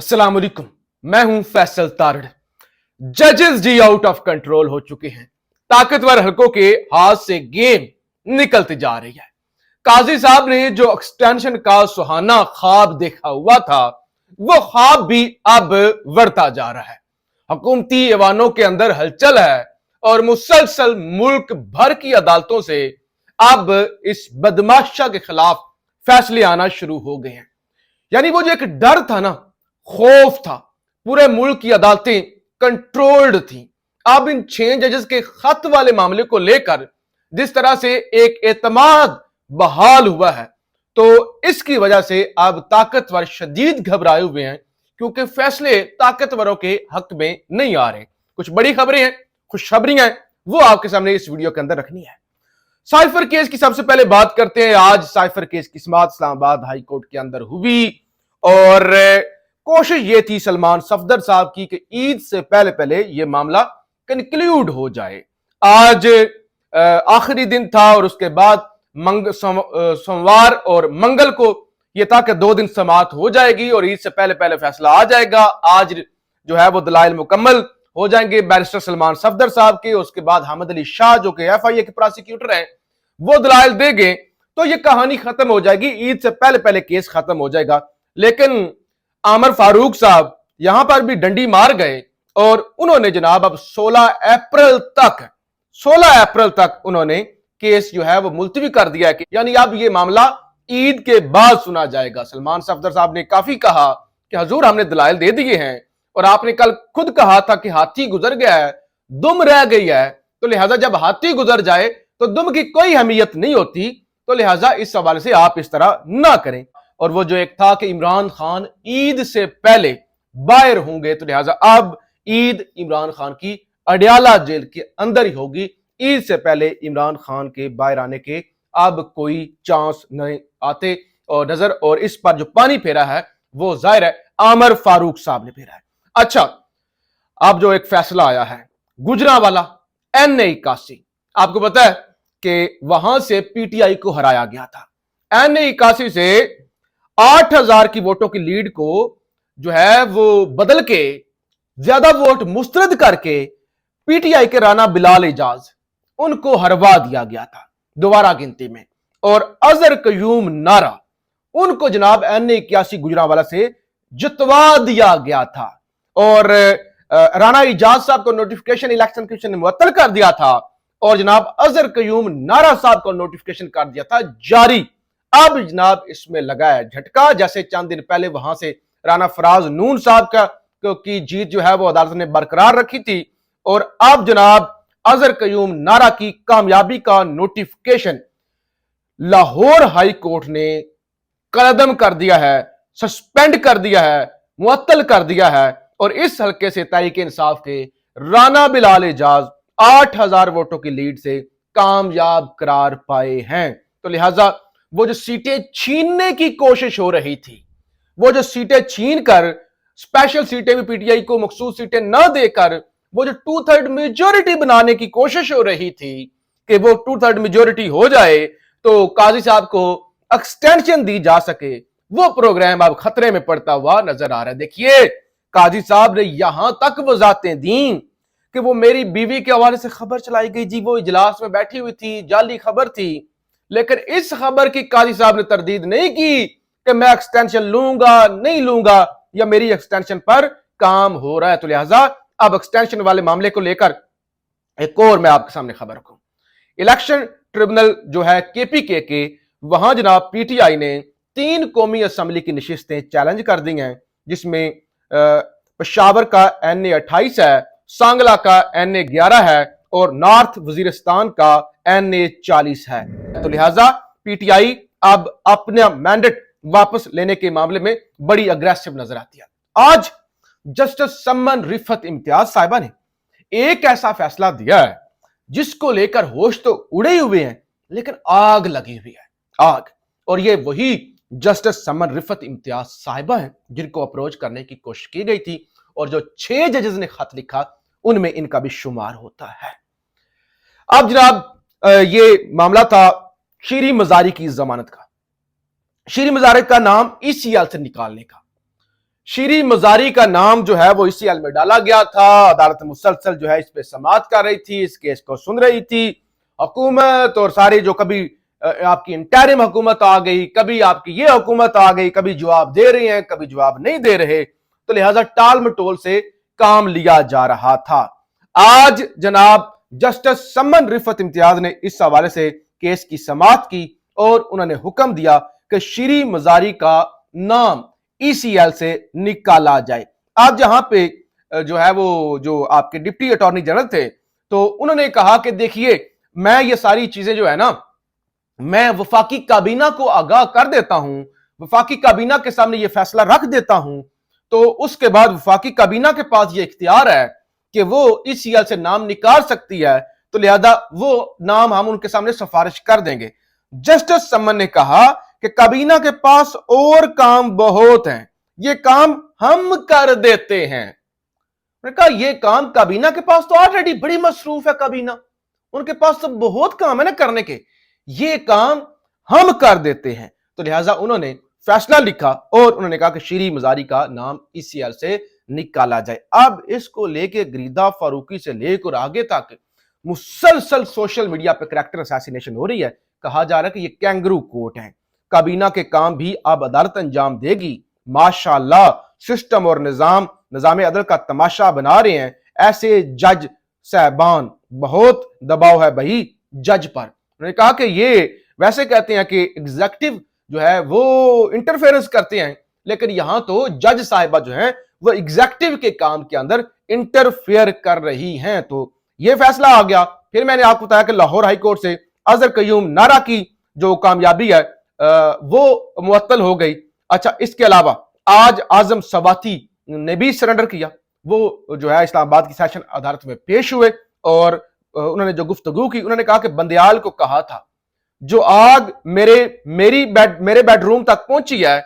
अस्सलाम वालेकुम। मैं हूं फैसल तारड़। जजेस जी आउट ऑफ कंट्रोल हो चुके हैं। ताकतवर हलकों के हाथ से गेम निकलती जा रही है। काजी साहब ने जो एक्सटेंशन का सुहाना ख्वाब देखा हुआ था, वो ख्वाब भी अब बढ़ता जा रहा है। हुकूमती ऐवानों के अंदर हलचल है और मुसलसल मुल्क भर की अदालतों से अब इस बदमाशा के खिलाफ फैसले आना शुरू हो गए हैं। यानी वो जो एक डर था ना, खौफ था, पूरे मुल्क की अदालतें कंट्रोल्ड थी। अब इन 6 जजेस के खत वाले मामले को लेकर जिस तरह से एक एतमाद बहाल हुआ है, तो इसकी वजह से अब ताकतवर शदीद घबराए हुए हैं, क्योंकि फैसले ताकतवरों के हक में नहीं आ रहे। कुछ बड़ी खबरें हैं, खुशखबरियां हैं, वो आपके सामने इस वीडियो के अंदर रखनी है। साइफर केस की सबसे पहले बात करते हैं। आज साइफर केस की समाअत इस्लामाबाद हाई कोर्ट के अंदर हुई और कोशिश ये थी सलमान सफदर साहब की कि ईद से पहले पहले ये मामला कंक्लूड हो जाए। आज आखिरी दिन था और उसके बाद सोमवार और मंगल को ये था कि 2 दिन समाअत हो जाएगी और ईद से पहले पहले फैसला आ जाएगा। आज जो है वो दलाइल मुकम्मल हो जाएंगे बैरिस्टर सलमान सफदर साहब के। उसके बाद हामिद अली शाह जो कि FIA के प्रोसिक्यूटर हैं, वो दलाइल देंगे, तो ये कहानी खत्म हो जाएगी। ईद से पहले पहले केस खत्म हो जाएगा। लेकिन आमर फारूक साहब यहां पर भी डंडी मार गए और उन्होंने जनाब अब 16 अप्रैल तक उन्होंने केस जो है वो मुलतवी कर दिया है। यानी अब ये मामला ईद के बाद सुना जाएगा। सलमान सफदर साहब ने काफी कहा कि हजूर हमने दलाइल दे दिए हैं और आपने कल खुद कहा था कि हाथी गुजर गया है, दुम रह गई है, तो लिहाजा जब हाथी गुजर जाए तो दुम की कोई अहमियत नहीं होती, तो लिहाजा इस हवाले से आप इस तरह ना करें। और वो जो एक था कि इमरान खान ईद से पहले बाहर होंगे, तो लिहाजा अब ईद इमरान खान की अडयाला जेल के अंदर ही होगी। ईद से पहले इमरान खान के बाहर आने के अब कोई चांस नहीं आते और नजर, और इस पर जो पानी फेरा है वो जाहिर है आमर फारूक साहब ने फेरा है। अच्छा, अब जो एक फैसला आया है गुजरांवाला NA81, आपको पता है कि वहां से PTI को हराया गया था। NA81 से 8000 की वोटों की लीड को जो है वो बदल के ज्यादा वोट मुस्तरद करके PTI के राना बिलाल एजाज उनको हरवा दिया गया था दोबारा गिनती में, और अजहर कयूम नारा उनको जनाब NA81 गुजरांवाला से जितवा दिया गया था। और राना एजाज साहब को नोटिफिकेशन इलेक्शन कमीशन ने मुअत्तल कर दिया था और जनाब अजहर कयूम नारा साहब को नोटिफिकेशन कर दिया था जारी। अब जनाब इसमें लगा है झटका। जैसे चंद दिन पहले वहां से राना फराज नून साहब की जीत जो है वो अदालत ने बरकरार रखी थी, और अब जनाब अजहर कयूम नारा की कामयाबी का नोटिफिकेशन लाहौर हाई कोर्ट ने कलअदम कर दिया है, सस्पेंड कर दिया है, मुअत्तल कर दिया है। और इस हल्के से तहरीक इंसाफ के राना बिलाल एजाज 8000 वोटों की लीड से कामयाब करार पाए हैं। तो लिहाजा वो जो सीटें छीनने की कोशिश हो रही थी, वो जो सीटें छीन कर स्पेशल सीटें भी PTI को मखसूस सीटें न देकर वो जो 2/3 मेजोरिटी बनाने की कोशिश हो रही थी कि वो 2/3 मेजोरिटी हो जाए तो काजी साहब को एक्सटेंशन दी जा सके, वो प्रोग्राम अब खतरे में पड़ता हुआ नजर आ रहा है। देखिए, काजी साहब ने यहां तक वजाहतें दी कि वो मेरी बीवी के हवाले से खबर चलाई गई, जी वो इजलास में बैठी हुई थी, जाली खबर थी। लेकिन इस खबर की काजी साहब ने तरदीद नहीं की कि मैं एक्सटेंशन लूंगा नहीं लूंगा या मेरी एक्सटेंशन पर काम हो रहा है। तो लिहाजा अब एक्सटेंशन वाले मामले को लेकर एक और मैं आपके सामने खबर रखूं। इलेक्शन ट्रिब्यूनल जो है KPK के, वहां जनाब PTI ने 3 कौमी असेंबली की नशिस्तें चैलेंज कर दी हैं, जिसमें पेशावर का NA28 है, सांगला का NA11 है और नॉर्थ वजीरिस्तान का NA40 है। तो लिहाजा PTI अब अपना मैंडेट वापस लेने के मामले में बड़ी अग्रेसिव नजर आती है। आज जस्टिस समन रिफत इम्तियाज साहिबा ने एक ऐसा फैसला दिया है जिसको लेकर होश तो उड़े हुए हैं, लेकिन आग लगी हुई है, आग। और ये वही जस्टिस समन रिफत इम्तियाज साहिबा हैं जिनको अप्रोच करने की कोशिश की गई थी, और जो 6 जजेस ने खत लिखा उनमें इनका भी शुमार होता है। अब जनाब ये मामला था शीरी मजारी की जमानत का, शीरी मजारी का नाम ECL से निकालने का। शीरी मजारी का नाम जो है वो ECL में डाला गया था। अदालत मुसलसल जो है इस पे समाअत कर रही थी, इस केस को सुन रही थी। हुकूमत और सारी जो कभी आपकी इंटरिम हुकूमत आ गई, कभी आपकी ये हुकूमत आ गई, कभी जवाब दे रही है, कभी जवाब नहीं दे रहे, तो लिहाजा टाल मटोल से काम लिया जा रहा था। आज जनाब जस्टिस समन रिफत इम्तियाज ने इस हवाले से केस की समाअत की और उन्होंने हुक्म दिया कि शीरी मजारी का नाम ECL से निकाला जाए। अब जहां पे जो है वो जो आपके डिप्टी अटॉर्नी जनरल थे, तो उन्होंने कहा कि देखिए मैं ये सारी चीजें जो है ना, मैं वफाकी काबीना को आगाह कर देता हूं, वफाकी काबीना के सामने ये फैसला रख देता हूं, तो उसके बाद वफाकी काबीना के पास ये इख्तियार है कि वो ECL से नाम निकाल सकती है, तो लिहाजा वो नाम हम उनके सामने सिफारिश कर देंगे। जस्टिस समन ने कहा कि काबीना के पास और काम बहुत हैं, ये काम हम कर देते हैं। उन्होंने कहा ये काम काबीना के पास तो ऑलरेडी बड़ी मसरूफ है, काबीना उनके पास तो बहुत काम है ना करने के, ये काम हम कर देते हैं। तो लिहाजा उन्होंने फैसला लिखा और उन्होंने कहा कि शीरी मजारी का नाम ECL से निकाला जाए। अब इसको लेके गरीदा फारूकी से लेकर आगे तक मुसलसल सोशल मीडिया पे करैक्टर असैसिनेशन हो रही है। कहा जा रहा है कि ये कैंगरू कोर्ट है, काबीना के काम भी अब अदालत अंजाम देगी। माशाअल्लाह सिस्टम और निजाम अदल का तमाशा बना रहे हैं ऐसे जज साहबान, बहुत दबाव है भाई जज पर। उन्होंने कहा कि ये वैसे कहते हैं कि एग्जीक्यूटिव जो है वो इंटरफेरेंस करते हैं, लेकिन यहां तो जज साहिबा जो है वो एग्जीक्यूटिव के काम के अंदर इंटरफेयर कर रही हैं। तो ये फैसला आ गया। फिर मैंने आपको बताया कि लाहौर हाई कोर्ट से अजहर कयूम नारा की जो कामयाबी है वो मुअत्तल हो गई। अच्छा, इसके अलावा आज आजम सवाती ने भी सरेंडर किया। वो जो है इस्लामाबाद की सेशन अदालत में पेश हुए और उन्होंने जो गुफ्तगू की, उन्होंने कहा कि बंदयाल को कहा था जो आग मेरे बेडरूम तक पहुंची है,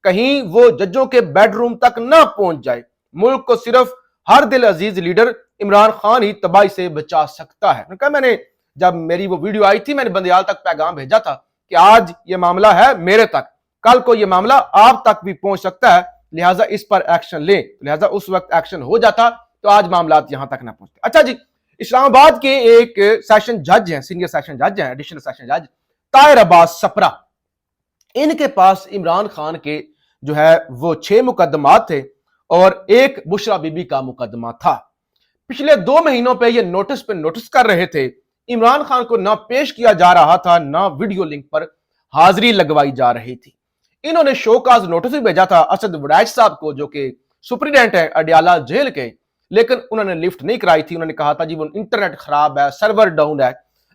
कहीं वो जजों के बेडरूम तक ना पहुंच जाए। मुल्क को सिर्फ हर दिल अजीज लीडर इमरान खान ही तबाही से बचा सकता है। कहा मैंने जब मेरी वो वीडियो आई थी, मैंने बंदयाल तक पैगाम भेजा था कि आज ये मामला है मेरे तक, कल को ये मामला आप तक भी पहुंच सकता है, लिहाजा इस पर एक्शन लें। लिहाजा उस वक्त एक्शन हो जाता तो आज मामला यहां तक ना पहुंचते। अच्छा जी, इस्लामाबाद के एक सेशन जज हैं, सीनियर सेशन जज हैं, एडिशनल सेशन जज ताहिर अब्बास सपरा, इनके पास इमरान खान के जो है वो 6 मुकदमात थे और एक बुशरा बीबी का मुकदमा था। पिछले 2 महीनों पे ये नोटिस पे नोटिस कर रहे थे, इमरान खान को ना पेश किया जा रहा था, ना वीडियो लिंक पर हाजिरी लगवाई जा रही थी। इन्होंने शोकाज नोटिस भी भेजा था असद वड़ैच साहब को, जो कि सुप्रीडेंट है अडियाला जेल के, लेकिन उन्होंने लिफ्ट नहीं कराई थी। उन्होंने कहा था जी वो इंटरनेट खराब है, सर्वर डाउन है।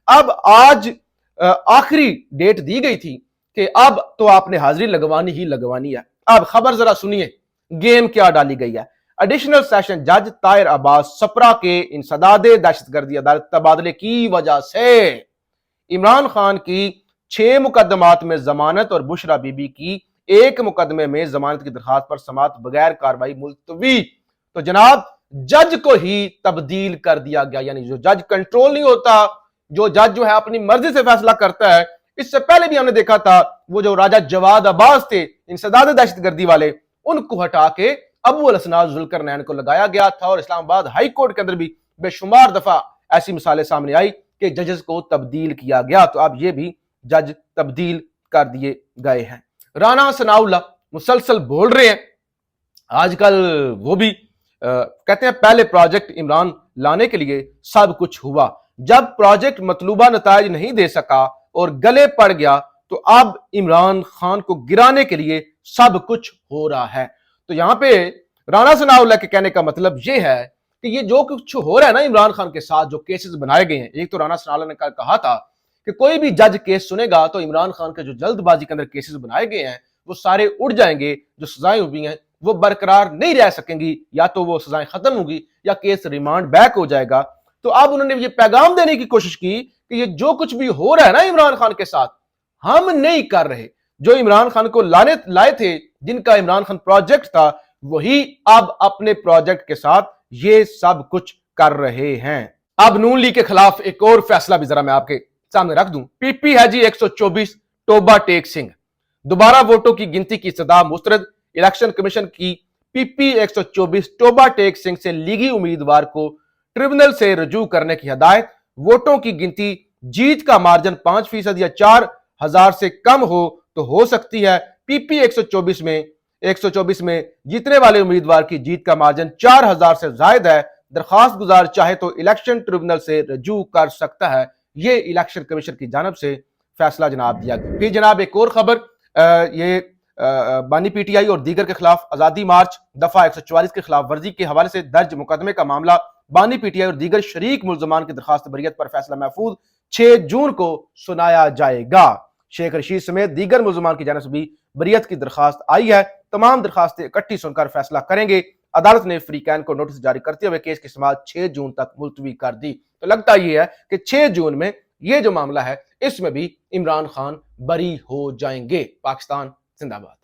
अब आज आखिरी डेट दी गई थी कि अब तो आपने हाजिरी लगवानी ही लगवानी है। अब खबर जरा सुनिए, गेम क्या डाली गई है। एडिशनल सेशन जज ताहिर अब्बास सपरा के इंसदादे दहशतगर्दी अदालत तबादले की वजह से इमरान खान की 6 मुकदमात में जमानत और बुशरा बीबी की 1 मुकदमे में जमानत की दरखास्त पर समाअत बगैर कार्रवाई मुलतवी। तो जनाब जज को ही तब्दील कर दिया गया, यानी जो जज कंट्रोल नहीं होता, जो जज जो है अपनी मर्जी से फैसला करता है। इससे पहले भी हमने देखा था वो जो राजा जवाद अब्बास थे इंसदाद दहशतगर्दी वाले, उनको हटा के अबू अल हसनात जुल्करनैन को लगाया गया था। और इस्लामाबाद हाई कोर्ट के अंदर भी बेशुमार दफा ऐसी मिसालें सामने आई कि जजेस को तब्दील किया गया। तो अब ये भी जज तब्दील कर दिए गए हैं। राना सनाउल्लाह मुसलसल बोल रहे हैं आजकल, वो भी कहते हैं पहले प्रोजेक्ट इमरान लाने के लिए सब कुछ हुआ, जब प्रोजेक्ट मतलूबा नताइज नहीं दे सका और गले पड़ गया तो अब इमरान खान को गिराने के लिए सब कुछ हो रहा है। तो यहां पे राना सनाउल्लाह के कहने का मतलब यह है कि ये जो कुछ हो रहा है ना इमरान खान के साथ, जो केसेस बनाए गए हैं, एक तो राना सनाउल्लाह ने कहा था कि कोई भी जज केस सुनेगा तो इमरान खान के जो जल्दबाजी के अंदर केसेस बनाए गए हैं वो सारे उड़ जाएंगे, जो सजाएं हुई हैं वो बरकरार नहीं रह सकेंगी, या तो वो सजाएं खत्म होगी या केस रिमांड बैक हो जाएगा। तो अब उन्होंने ये पैगाम देने की कोशिश की कि ये जो कुछ भी हो रहा है ना इमरान खान के साथ, हम नहीं कर रहे। जो इमरान खान को लाए थे, जिनका इमरान खान प्रोजेक्ट था, वही अब अपने प्रोजेक्ट के साथ ये सब कुछ कर रहे हैं। अब नून लीग के खिलाफ एक और फैसला भी जरा मैं आपके सामने रख दूं। पीपी है जी 124, तोबा टेक सिंह। दोबारा वोटों की गिनती की सदा मुस्तरद, इलेक्शन कमीशन की पी पी 124 टोबा टेक सिंह से लीगी उम्मीदवार को ट्रिब्यूनल से रजू करने की हिदायत। वोटों की गिनती जीत का मार्जिन 5% या 4,000 से कम हो तो हो सकती है। पीपी 124 में जीतने वाले उम्मीदवार की जीत का मार्जिन 4,000 से ज्यादा है। दरखास्त गुजार चाहे तो इलेक्शन ट्रिब्यूनल से रजू कर सकता है। ये इलेक्शन कमीशन की जानब से फैसला जनाब दिया गया। फिर जनाब एक और खबर, ये बानी पीटीआई और दीगर के खिलाफ आजादी मार्च दफा 144 के खिलाफ वर्जी के हवाले से दर्ज मुकदमे का मामला बानी पीटीआई और दीगर शरीक मुल्जमान की दरखास्त बरियत पर फैसला महफूज 6 जून को सुनाया जाएगा। शेख रशीद समेत दीगर मुल्जमान की जानिब से भी बरियत की दरखास्त आई है। तमाम दरखास्तें इकट्ठी सुनकर फैसला करेंगे। अदालत ने फ्रीकैन को नोटिस जारी करते हुए केस की समाअत 6 जून तक मुलतवी कर दी। तो लगता यह है कि 6 जून में यह जो मामला है इसमें भी इमरान खान बरी हो जाएंगे। पाकिस्तान जिंदाबाद।